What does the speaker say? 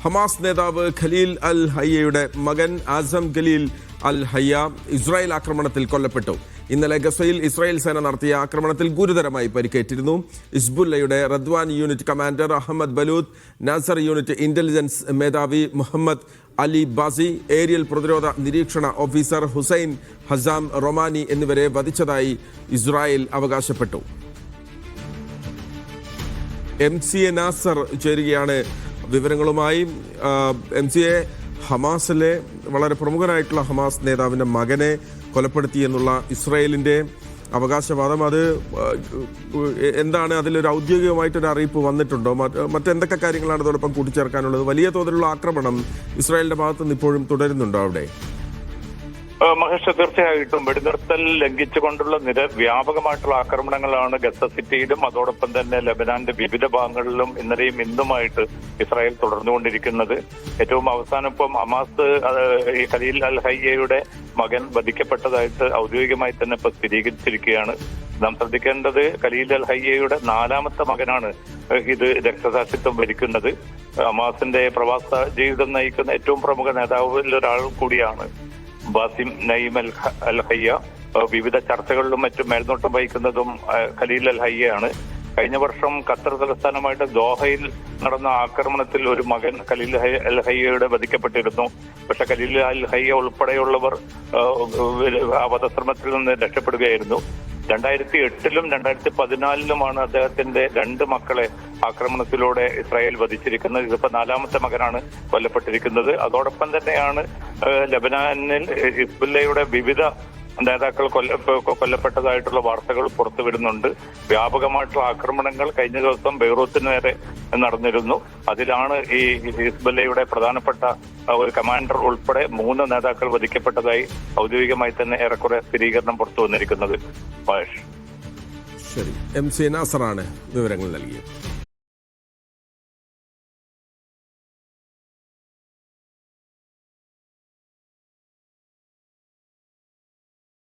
Hamas നേതാവ് ഖലീൽ അൽ ഹയ്യയുടെ മകൻ ആസം ഖലീൽ അൽ ഹയ്യ Israel ആക്രമണത്തിൽ കൊല്ലപ്പെട്ടു. ഇന്നലെ ഗസയിൽ ഇസ്രായേൽ സേന നടത്തിയ ആക്രമണത്തിൽ ഗുരുതരമായി പരിക്കേറ്റിരുന്നു. ഹിസ്ബുല്ലയുടെ Radwan unit commander Ahmad Balout, Nasser unit intelligence മേധാവി മുഹമ്മദ് അലി ബാസി, ഏരിയൽ പ്രതിരോധ നിരീക്ഷണ ഓഫീസർ ഹുസൈൻ ഹസാം റൊമാനി എന്നിവരെ വധിച്ചതായി ഇസ്രായേൽ അവകാശപ്പെട്ടു. MCA നാസർ ചേരുകയാണ് വിവരങ്ങളുമായി. MCA, ഹമാസിലെ വളരെ പ്രമുഖനായിട്ടുള്ള ഹമാസ് നേതാവിൻ്റെ മകനെ കൊലപ്പെടുത്തി എന്നുള്ള ഇസ്രായേലിൻ്റെ അവകാശവാദം, അത് എന്താണ്? അതിലൊരു ഔദ്യോഗികമായിട്ടൊരു അറിയിപ്പ് വന്നിട്ടുണ്ടോ? മറ്റെന്തൊക്കെ കാര്യങ്ങളാണ് അതോടൊപ്പം കൂട്ടിച്ചേർക്കാനുള്ളത്? വലിയ തോതിലുള്ള ആക്രമണം ഇസ്രായേലിൻ്റെ ഭാഗത്തുനിന്ന് ഇപ്പോഴും തുടരുന്നുണ്ടോ അവിടെ? മഹേഷ്, തീർച്ചയായിട്ടും വെടിനിർത്തൽ ലംഘിച്ചുകൊണ്ടുള്ള വ്യാപകമായിട്ടുള്ള ആക്രമണങ്ങളാണ് ഗസ സിറ്റിയിലും അതോടൊപ്പം തന്നെ ലബനാന്റെ വിവിധ ഭാഗങ്ങളിലും ഇന്നലെയും ഇന്നുമായിട്ട് ഇസ്രായേൽ തുടർന്നുകൊണ്ടിരിക്കുന്നത്. ഏറ്റവും അവസാനം ഇപ്പം ഹമാസ് ഈ ഖലീൽ അൽ ഹയ്യയുടെ മകൻ വധിക്കപ്പെട്ടതായിട്ട് ഔദ്യോഗികമായി തന്നെ ഇപ്പൊ സ്ഥിരീകരിച്ചിരിക്കുകയാണ്. നാം ശ്രദ്ധിക്കേണ്ടത്, ഖലീൽ അൽ ഹയ്യയുടെ 4ാമത്തെ മകനാണ് ഇത് രക്തസാക്ഷിത്വം വരിക്കുന്നത്. ഹമാസിന്റെ പ്രവാസ ജീവിതം നയിക്കുന്ന ഏറ്റവും പ്രമുഖ നേതാവിൽ ഒരാൾ കൂടിയാണ് ബാസിം നഈം അൽ ഹയ്യ. വിവിധ ചർച്ചകളിലും മറ്റും മേൽനോട്ടം വഹിക്കുന്നതും ഖലീൽ അൽ ഹയ്യയാണ്. കഴിഞ്ഞ വർഷം ഖത്തർ തലസ്ഥാനമായിട്ട് ദോഹയിൽ നടന്ന ആക്രമണത്തിൽ ഒരു മകൻ ഖലീൽ അൽ ഹയ്യയുടെ വധിക്കപ്പെട്ടിരുന്നു. പക്ഷെ ഖലീൽ അൽ ഹയ്യ ഉൾപ്പെടെയുള്ളവർ ആ വധശ്രമത്തിൽ നിന്ന് രക്ഷപ്പെടുകയായിരുന്നു. 2008-ലും 2014-ലുമാണ് അദ്ദേഹത്തിന്റെ 2 മക്കളെ ആക്രമണത്തിലൂടെ ഇസ്രായേൽ വധിച്ചിരിക്കുന്നത്. ഇതിപ്പോ 4ാമത്തെ മകനാണ് കൊല്ലപ്പെട്ടിരിക്കുന്നത്. അതോടൊപ്പം തന്നെയാണ് ലബനാനിൽ ഹിസ്ബുല്ലയുടെ വിവിധ നേതാക്കൾ കൊല്ലപ്പെട്ടതായിട്ടുള്ള വാർത്തകൾ പുറത്തു വരുന്നുണ്ട്. വ്യാപകമായിട്ടുള്ള ആക്രമണങ്ങൾ കഴിഞ്ഞ ദിവസം ബെയ്റൂത്തിന് നേരെ നടന്നിരുന്നു. അതിലാണ് ഈ ഹിസ്ബുല്ലയുടെ പ്രധാനപ്പെട്ട ഒരു കമാൻഡർ ഉൾപ്പെടെ 3 നേതാക്കൾ വധിക്കപ്പെട്ടതായി ഔദ്യോഗികമായി തന്നെ ഏറെക്കുറെ സ്ഥിരീകരണം പുറത്തു വന്നിരിക്കുന്നത്. മഹേഷ്, ശരി. MCA നാസറാണ് വിവരങ്ങൾ നൽകിയത്.